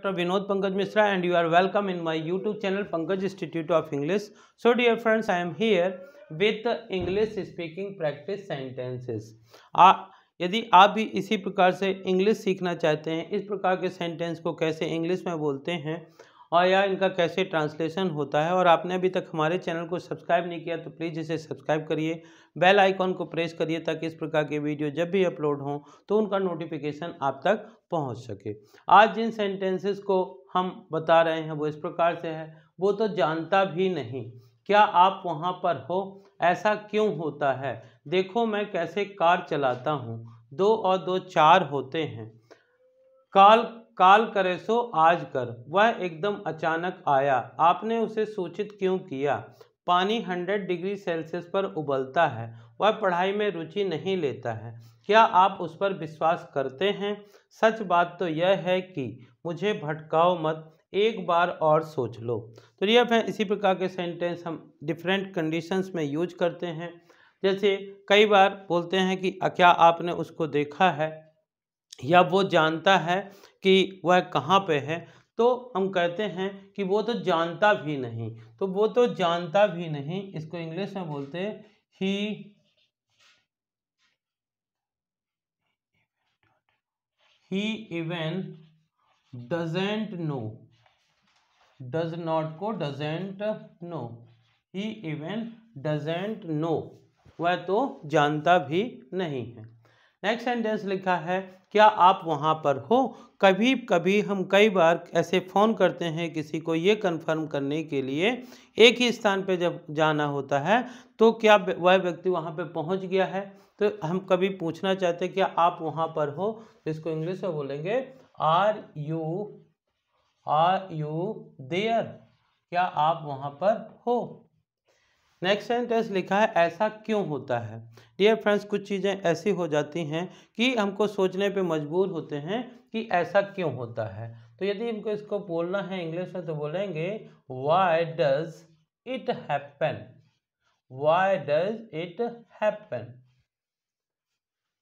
Dr. Vinod Pankaj Mishra and you are welcome in my YouTube channel Pankaj Institute of English. So dear friends, I am here with English speaking practice sentences. यदि आप भी इसी प्रकार से English सीखना चाहते हैं, इस प्रकार के सेंटेंस को कैसे इंग्लिश में बोलते हैं और या इनका कैसे ट्रांसलेशन होता है, और आपने अभी तक हमारे चैनल को सब्सक्राइब नहीं किया तो प्लीज़ इसे सब्सक्राइब करिए, बेल आइकॉन को प्रेस करिए ताकि इस प्रकार के वीडियो जब भी अपलोड हों तो उनका नोटिफिकेशन आप तक पहुंच सके। आज जिन सेंटेंसेस को हम बता रहे हैं वो इस प्रकार से है। वो तो जानता भी नहीं, क्या आप वहाँ पर हो, ऐसा क्यों होता है, देखो मैं कैसे कार चलाता हूँ, 2 और 2 4 होते हैं, काल करे सो आज कर, वह एकदम अचानक आया, आपने उसे सूचित क्यों किया, पानी 100 डिग्री सेल्सियस पर उबलता है, वह पढ़ाई में रुचि नहीं लेता है, क्या आप उस पर विश्वास करते हैं, सच बात तो यह है कि मुझे भटकाओ मत, एक बार और सोच लो। तो ये है, इसी प्रकार के सेंटेंस हम डिफरेंट कंडीशंस में यूज करते हैं। जैसे कई बार बोलते हैं कि क्या आपने उसको देखा है, या वो जानता है कि वह कहाँ पे है, तो हम कहते हैं कि वो तो जानता भी नहीं। तो वो तो जानता भी नहीं, इसको इंग्लिश में बोलते हैं he even doesn't know, does not को doesn't know, he even doesn't know, वह तो जानता भी नहीं है। नेक्स्ट सेंटेंस लिखा है, क्या आप वहाँ पर हो। कभी कभी हम कई बार ऐसे फ़ोन करते हैं किसी को ये कंफर्म करने के लिए, एक ही स्थान पे जब जाना होता है तो क्या वह व्यक्ति वहाँ पे पहुँच गया है, तो हम कभी पूछना चाहते हैं क्या आप वहाँ पर हो, तो इसको इंग्लिश में बोलेंगे आर यू देयर, क्या आप वहाँ पर हो। नेक्स्ट सेंटेंस लिखा है, ऐसा क्यों होता है। डियर फ्रेंड्स, कुछ चीज़ें ऐसी हो जाती हैं कि हमको सोचने पे मजबूर होते हैं कि ऐसा क्यों होता है। तो यदि हमको इसको बोलना है इंग्लिश में तो बोलेंगे why does it happen, why does it happen.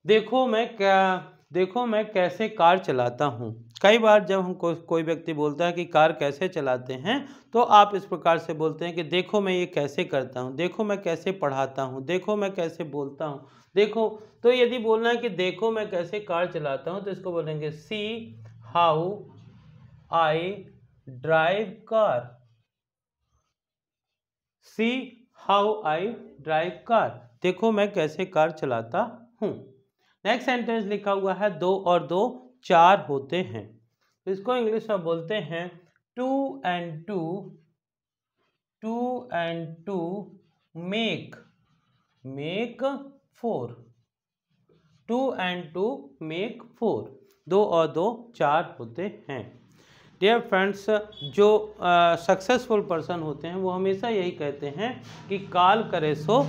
देखो मैं कैसे कार चलाता हूँ। कई बार जब हमको कोई व्यक्ति बोलता है कि कार कैसे चलाते हैं, तो आप इस प्रकार से बोलते हैं कि देखो मैं ये कैसे करता हूँ, देखो मैं कैसे पढ़ाता हूँ, देखो मैं कैसे बोलता हूँ, देखो। तो यदि बोलना है कि देखो मैं कैसे कार चलाता हूँ, तो इसको बोलेंगे सी how I drive car, C how I drive car, देखो मैं कैसे कार चलाता हूँ। नेक्स्ट सेंटेंस लिखा हुआ है, 2 और 2 4 होते हैं, इसको इंग्लिश में बोलते हैं 2 and 2 make 4, 2 and 2 make 4, 2 और 2 4 होते हैं। डियर फ्रेंड्स, जो सक्सेसफुल पर्सन होते हैं वो हमेशा यही कहते हैं कि काल करे सो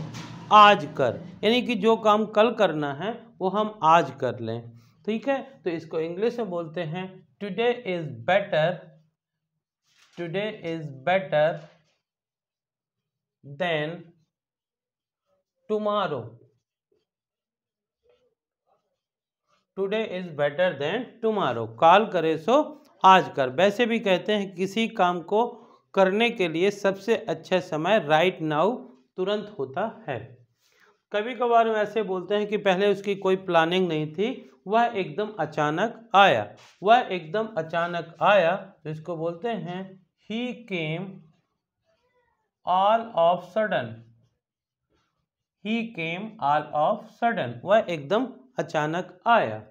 आज कर, यानी कि जो काम कल करना है वो हम आज कर लें। ठीक है, तो इसको इंग्लिश में बोलते हैं today is better than tomorrow, today is better than tomorrow, काल करे सो आज कर। वैसे भी कहते हैं किसी काम को करने के लिए सबसे अच्छा समय राइट नाउ, तुरंत होता है। कभी कभार हम ऐसे बोलते हैं कि पहले उसकी कोई प्लानिंग नहीं थी, वह एकदम अचानक आया, वह एकदम अचानक आया, तो इसको बोलते हैं he came all of sudden, he came all of sudden, वह एकदम अचानक आया।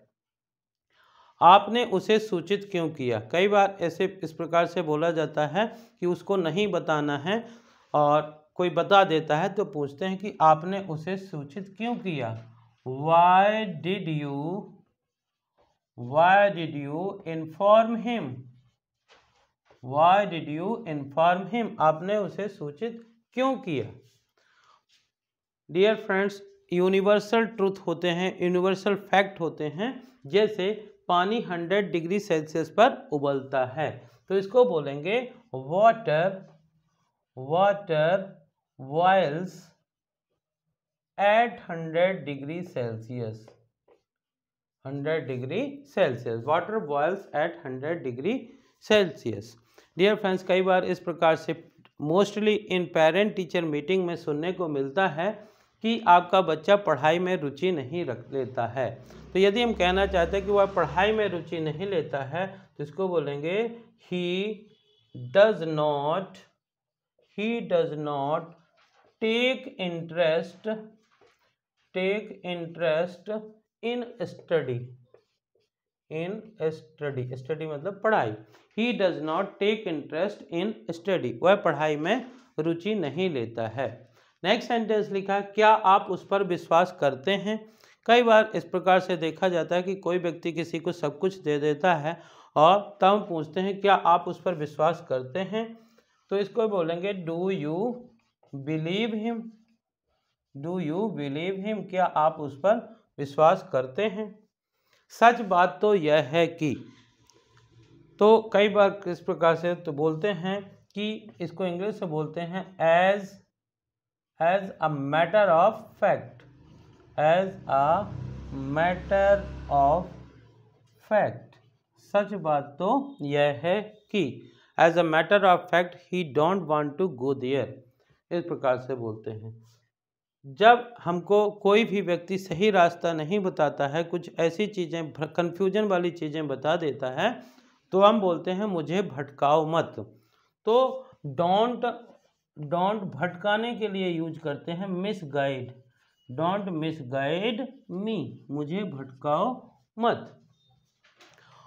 आपने उसे सूचित क्यों किया। कई बार ऐसे इस प्रकार से बोला जाता है कि उसको नहीं बताना है और कोई बता देता है तो पूछते हैं कि आपने उसे सूचित क्यों किया। Why did you inform him? Why did you inform him? आपने उसे सूचित क्यों किया। डियर फ्रेंड्स, यूनिवर्सल ट्रूथ होते हैं, यूनिवर्सल फैक्ट होते हैं, जैसे पानी 100 डिग्री सेल्सियस पर उबलता है, तो इसको बोलेंगे water boils at 100 degree Celsius, 100 degree Celsius, water boils at 100 degree Celsius. Dear friends, कई बार इस प्रकार से मोस्टली इन पेरेंट टीचर मीटिंग में सुनने को मिलता है कि आपका बच्चा पढ़ाई में रुचि नहीं रख लेता है। तो यदि हम कहना चाहते हैं कि वह पढ़ाई में रुचि नहीं लेता है तो इसको बोलेंगे he does not take interest in study. Study मतलब पढ़ाई। He does not take interest in study, वह पढ़ाई में रुचि नहीं लेता है। नेक्स्ट सेंटेंस लिखा, क्या आप उस पर विश्वास करते हैं। कई बार इस प्रकार से देखा जाता है कि कोई व्यक्ति किसी को सब कुछ दे देता है और तब पूछते हैं क्या आप उस पर विश्वास करते हैं। तो इसको बोलेंगे डू यू बिलीव हिम। क्या आप उस पर विश्वास करते हैं। सच बात तो यह है कि, तो कई बार किस प्रकार से तो बोलते हैं कि इसको इंग्लिश से बोलते हैं as a matter of fact. सच बात तो यह है कि, as a matter of fact he don't want to go there, इस प्रकार से बोलते हैं। जब हमको कोई भी व्यक्ति सही रास्ता नहीं बताता है, कुछ ऐसी चीज़ें कन्फ्यूजन वाली चीज़ें बता देता है, तो हम बोलते हैं मुझे भटकाओ मत। तो डोंट भटकाने के लिए यूज करते हैं मिसगाइड। डोंट मिसगाइड मी, मुझे भटकाओ मत।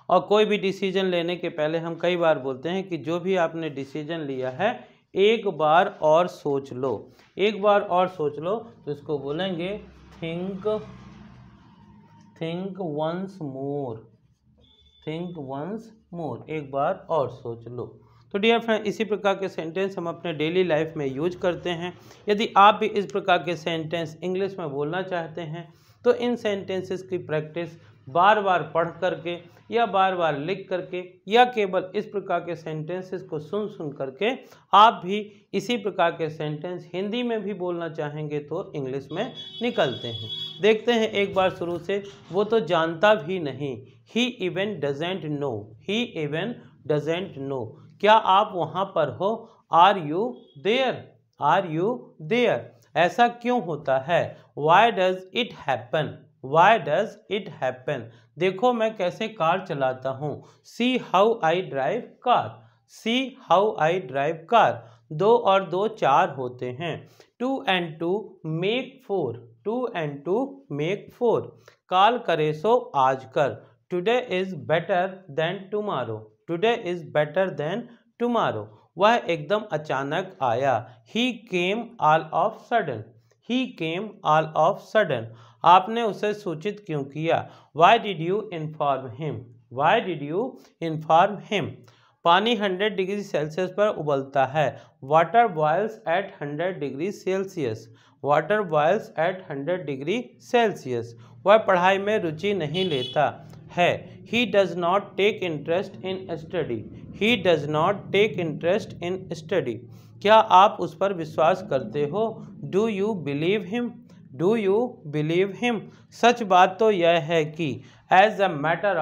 और कोई भी डिसीजन लेने के पहले हम कई बार बोलते हैं कि जो भी आपने डिसीजन लिया है एक बार और सोच लो। एक बार और सोच लो तो इसको बोलेंगे थिंक वंस मोर। एक बार और सोच लो। तो डियर फ्रेंड, इसी प्रकार के सेंटेंस हम अपने डेली लाइफ में यूज करते हैं। यदि आप भी इस प्रकार के सेंटेंस इंग्लिश में बोलना चाहते हैं तो इन सेंटेंसेस की प्रैक्टिस बार बार पढ़ करके या बार बार लिख करके या केवल इस प्रकार के सेंटेंसेस को सुन करके आप भी इसी प्रकार के सेंटेंस हिंदी में भी बोलना चाहेंगे तो इंग्लिश में निकलते हैं। देखते हैं एक बार शुरू से। वो तो जानता भी नहीं। He even doesn't know. क्या आप वहाँ पर हो। Are you there. ऐसा क्यों होता है। Why does it happen. देखो मैं कैसे कार चलाता हूँ। See how I drive car. 2 और 2 4 होते हैं। 2 and 2 make 4। काल करे सो आज कर। Today is better than tomorrow. वह एकदम अचानक आया। He came all of sudden. आपने उसे सूचित क्यों किया। Why did you inform him. पानी 100 डिग्री सेल्सियस पर उबलता है। Water boils at 100 degree Celsius. वह पढ़ाई में रुचि नहीं लेता है। He does not take interest in study. क्या आप उस पर विश्वास करते हो। Do you believe him. सच बात तो यह है कि, as a matter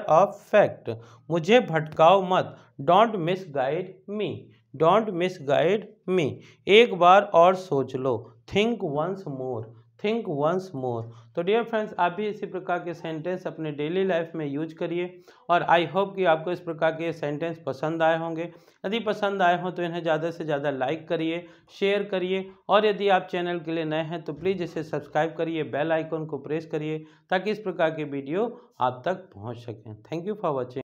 of fact मुझे भटकाओ मत। Don't misguide me. एक बार और सोच लो। Think once more. तो डियर फ्रेंड्स, आप भी इसी प्रकार के सेंटेंस अपने डेली लाइफ में यूज करिए और आई होप कि आपको इस प्रकार के सेंटेंस पसंद आए होंगे। यदि पसंद आए हों तो इन्हें ज़्यादा से ज़्यादा लाइक करिए, शेयर करिए और यदि आप चैनल के लिए नए हैं तो प्लीज़ इसे सब्सक्राइब करिए, बेल आइकन को प्रेस करिए ताकि इस प्रकार के वीडियो आप तक पहुंच सकें। Thank you for watching.